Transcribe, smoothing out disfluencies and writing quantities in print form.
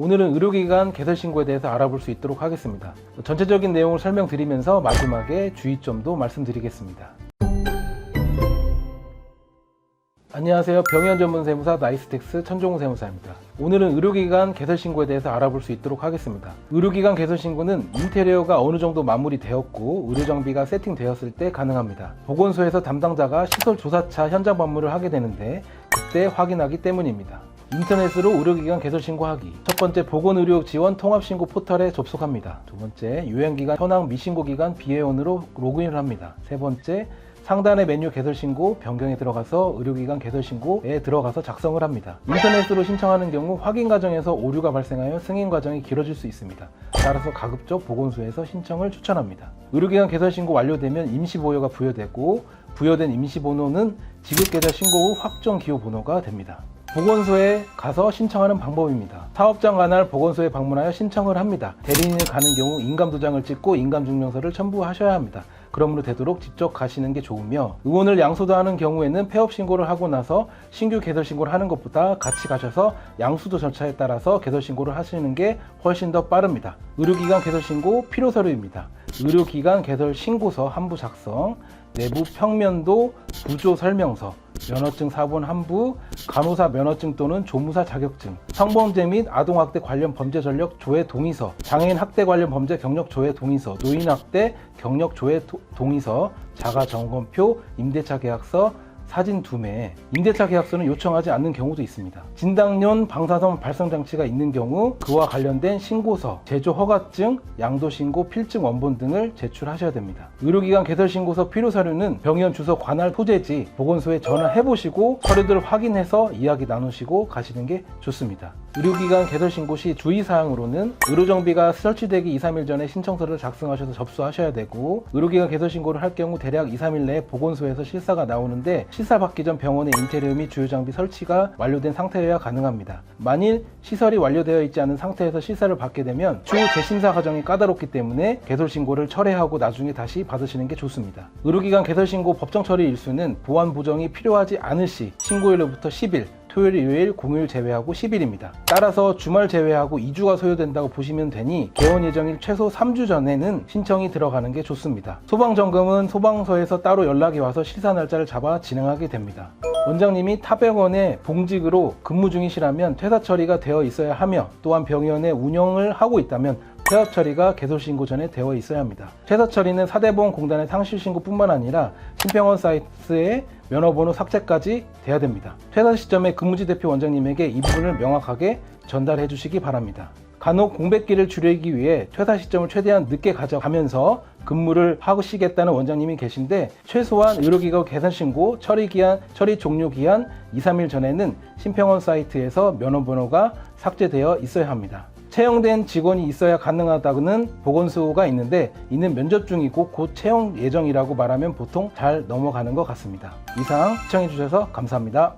오늘은 의료기관 개설신고에 대해서 알아볼 수 있도록 하겠습니다. 전체적인 내용을 설명드리면서 마지막에 주의점도 말씀드리겠습니다. 안녕하세요. 병현전문세무사 나이스텍스 천종우 세무사입니다. 오늘은 의료기관 개설신고에 대해서 알아볼 수 있도록 하겠습니다. 의료기관 개설신고는 인테리어가 어느 정도 마무리되었고 의료정비가 세팅되었을 때 가능합니다. 보건소에서 담당자가 시설조사차 현장 방문을 하게 되는데 그때 확인하기 때문입니다. 인터넷으로 의료기관 개설신고하기. 첫 번째, 보건의료지원 통합신고 포털에 접속합니다. 두 번째, 요양기관 현황 미신고기관 비회원으로 로그인을 합니다. 세 번째, 상단의 메뉴 개설신고 변경에 들어가서 의료기관 개설신고에 들어가서 작성을 합니다. 인터넷으로 신청하는 경우 확인 과정에서 오류가 발생하여 승인 과정이 길어질 수 있습니다. 따라서 가급적 보건소에서 신청을 추천합니다. 의료기관 개설신고 완료되면 임시보호가 부여되고 부여된 임시번호는 지급계좌신고 후 확정기호번호가 됩니다. 보건소에 가서 신청하는 방법입니다. 사업장 관할 보건소에 방문하여 신청을 합니다. 대리인을 가는 경우 인감도장을 찍고 인감증명서를 첨부하셔야 합니다. 그러므로 되도록 직접 가시는 게 좋으며, 의원을 양수도 하는 경우에는 폐업 신고를 하고 나서 신규 개설 신고를 하는 것보다 같이 가셔서 양수도 절차에 따라서 개설 신고를 하시는 게 훨씬 더 빠릅니다. 의료기관 개설 신고 필요 서류입니다. 의료기관 개설 신고서 한부 작성, 내부 평면도 구조 설명서, 면허증 사본 한부, 간호사 면허증 또는 조무사 자격증, 성범죄 및 아동학대 관련 범죄 전력 조회 동의서, 장애인 학대 관련 범죄 경력 조회 동의서, 노인학대 경력 조회 동의서, 자가점검표, 임대차 계약서, 사진 2매. 임대차 계약서는 요청하지 않는 경우도 있습니다. 진당용 방사선 발성장치가 있는 경우 그와 관련된 신고서, 제조 허가증, 양도신고 필증 원본 등을 제출하셔야 됩니다. 의료기관 개설신고서 필요서류는 병원 주소 관할 소재지 보건소에 전화해보시고 서류들을 확인해서 이야기 나누시고 가시는 게 좋습니다. 의료기관 개설신고 시 주의사항으로는 의료정비가 설치되기 2-3일 전에 신청서를 작성하셔서 접수하셔야 되고, 의료기관 개설신고를 할 경우 대략 2-3일 내에 보건소에서 실사가 나오는데 실사 받기 전 병원의 인테리어 및 주요 장비 설치가 완료된 상태여야 가능합니다. 만일 시설이 완료되어 있지 않은 상태에서 실사를 받게 되면 추후 재심사 과정이 까다롭기 때문에 개설신고를 철회하고 나중에 다시 받으시는 게 좋습니다. 의료기관 개설신고 법정 처리 일수는 보완 보정이 필요하지 않을 시 신고일로부터 10일, 토요일, 일요일, 공휴일 제외하고 10일입니다. 따라서 주말 제외하고 2주가 소요된다고 보시면 되니 개원 예정일 최소 3주 전에는 신청이 들어가는 게 좋습니다. 소방점검은 소방서에서 따로 연락이 와서 실사 날짜를 잡아 진행하게 됩니다. 원장님이 타병원에 봉직으로 근무 중이시라면 퇴사 처리가 되어 있어야 하며, 또한 병원의 운영을 하고 있다면 폐업 처리가 개설신고 전에 되어 있어야 합니다. 퇴사 처리는 사대보험공단의 상실신고뿐만 아니라 신병원 사이트의 면허번호 삭제까지 돼야 됩니다. 퇴사 시점에 근무지 대표 원장님에게 이 부분을 명확하게 전달해 주시기 바랍니다. 간혹 공백기를 줄이기 위해 퇴사 시점을 최대한 늦게 가져가면서 근무를 하시겠다는 원장님이 계신데, 최소한 의료기관 개설신고 처리 종료 기한 2-3일 전에는 신병원 사이트에서 면허번호가 삭제되어 있어야 합니다. 채용된 직원이 있어야 가능하다는 보건소가 있는데 이는 면접 중이고 곧 채용 예정이라고 말하면 보통 잘 넘어가는 것 같습니다. 이상 시청해 주셔서 감사합니다.